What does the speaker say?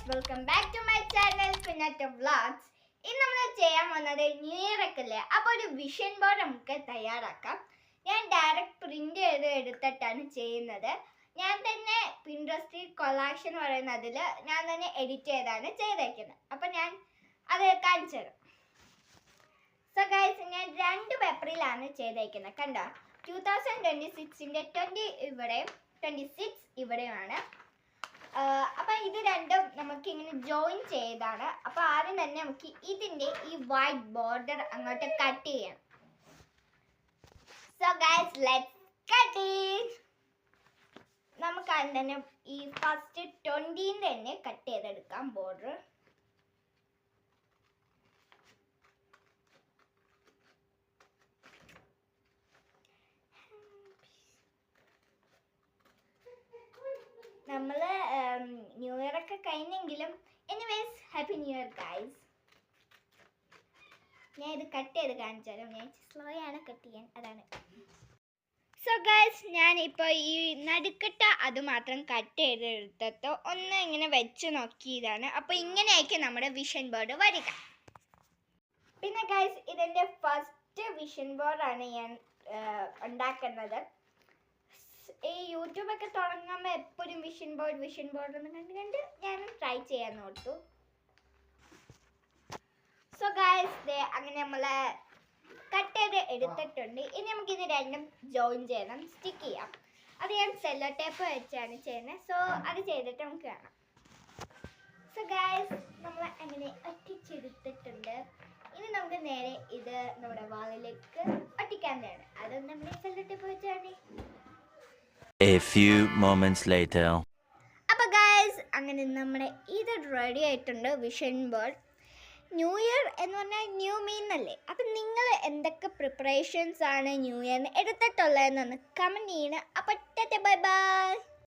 Welcome back to my channel പിന്നത്തെ vlogs. ഇന്ന് നമ്മൾ ചെയ്യാൻ വന്നത് ന്യൂ ഇയർ ഒക്കെ അല്ലേ, അപ്പോൾ ഒരു വിഷൻ ബോർഡ് നമുക്ക് തയ്യാറാക്കാം. ഞാൻ ഡയറക്റ്റ് പ്രിന്റ് ചെയ്ത് എടുത്തിട്ടാണ് ചെയ്യുന്നത്. ഞാൻ തന്നെ പിൻട്രസ്റ്റ് കൊളാക്ഷൻ എന്ന് പറയുന്നതിൽ ഞാൻ തന്നെ എഡിറ്റ് ചെയ്താണ് ചെയ്തേക്കുന്നത്. അപ്പം ഞാൻ അത് കാണിച്ചു തരാം. സോ ഗൈസ്, ഞാൻ 2 പേപ്പറിലാണ് ചെയ്തേക്കുന്നത്. കണ്ടോ, 2026ൻ്റെ 20 ഇവിടെ 26 ഇവിടെയാണ്. അപ്പം ഇത് രണ്ടും നമുക്ക് ഇങ്ങനെ ജോയിൻ ചെയ്താണ്. അപ്പം ആദ്യം തന്നെ നമുക്ക് ഇതിൻ്റെ ഈ വൈറ്റ് ബോർഡർ അങ്ങോട്ട് കട്ട് ചെയ്യണം. So guys, let's cut it. നമുക്ക് ആദ്യം തന്നെ ഈ ഫസ്റ്റ് 20ൻ്റെ തന്നെ കട്ട് ചെയ്തെടുക്കാം ബോർഡർ. നമ്മൾ ന്യൂ ഇയർ ഒക്കെ കഴിഞ്ഞെങ്കിലും anyways happy new year guys. ഞാൻ ഇത് കട്ട് ചെയ്ത് കാണിച്ചാലും ഞാൻ സ്ലോ ആണ് കട്ട് ചെയ്യാൻ, അതാണ്. സോ ഗൈസ്, ഞാനിപ്പോൾ ഈ നടുക്കട്ട അത് മാത്രം കട്ട് ചെയ്തെടുത്തിട്ട് ഒന്ന് ഇങ്ങനെ വെച്ച് നോക്കിയതാണ്. അപ്പോൾ ഇങ്ങനെയായിരിക്കും നമ്മുടെ വിഷൻ ബോർഡ് വരിക. പിന്നെ ഗൈസ്, ഇതിൻ്റെ ഫസ്റ്റ് വിഷൻ ബോർഡാണ് ഞാൻ ഉണ്ടാക്കുന്നത്. ഈ യൂട്യൂബൊക്കെ തുടങ്ങുമ്പോൾ എപ്പോഴും വിഷൻ ബോർഡ് എന്ന് കണ്ട് ഞാനും ട്രൈ ചെയ്യാൻ ഓർത്തു. സോ ഗൈസ്, അങ്ങനെ നമ്മൾ കട്ട് ചെയ്ത് എടുത്തിട്ടുണ്ട്. ഇനി നമുക്കിത് രണ്ടും ജോയിൻ ചെയ്യണം, സ്റ്റിക്ക് ചെയ്യാം. അത് ഞാൻ സെല്ലോ ടേപ്പ് വെച്ചാണ് ചെയ്യുന്നത്. സോ അത് ചെയ്തിട്ട് നമുക്ക് കാണാം. സോ ഗൈസ്, നമ്മൾ അങ്ങനെ ഒട്ടിച്ചെടുത്തിട്ടുണ്ട്. ഇനി നമുക്ക് നേരെ ഇത് നമ്മുടെ വാളിലേക്ക് ഒട്ടിക്കാവുന്നതാണ്. അത് നമ്മുടെ സെല്ലോ ടേപ്പ് വെച്ചാണ്. A few moments later. അപ്പോൾ ഗൈസ്, അങ്ങനെ നമ്മുടെ ഇത് റെഡി ആയിട്ടുണ്ട്, വിഷൻ ബോർഡ്. ന്യൂ ഇയർ എന്ന് പറഞ്ഞാൽ ന്യൂ മീൻ അല്ലേ. അപ്പം നിങ്ങൾ എന്തൊക്കെ പ്രിപ്പറേഷൻസ് ആണ് ന്യൂ ഇയറിന് എടുത്തിട്ടുള്ളതെന്നൊന്ന് കമൻറ്റ് ചെയ്യണം. അപ്പോൾ ബൈ ബൈ.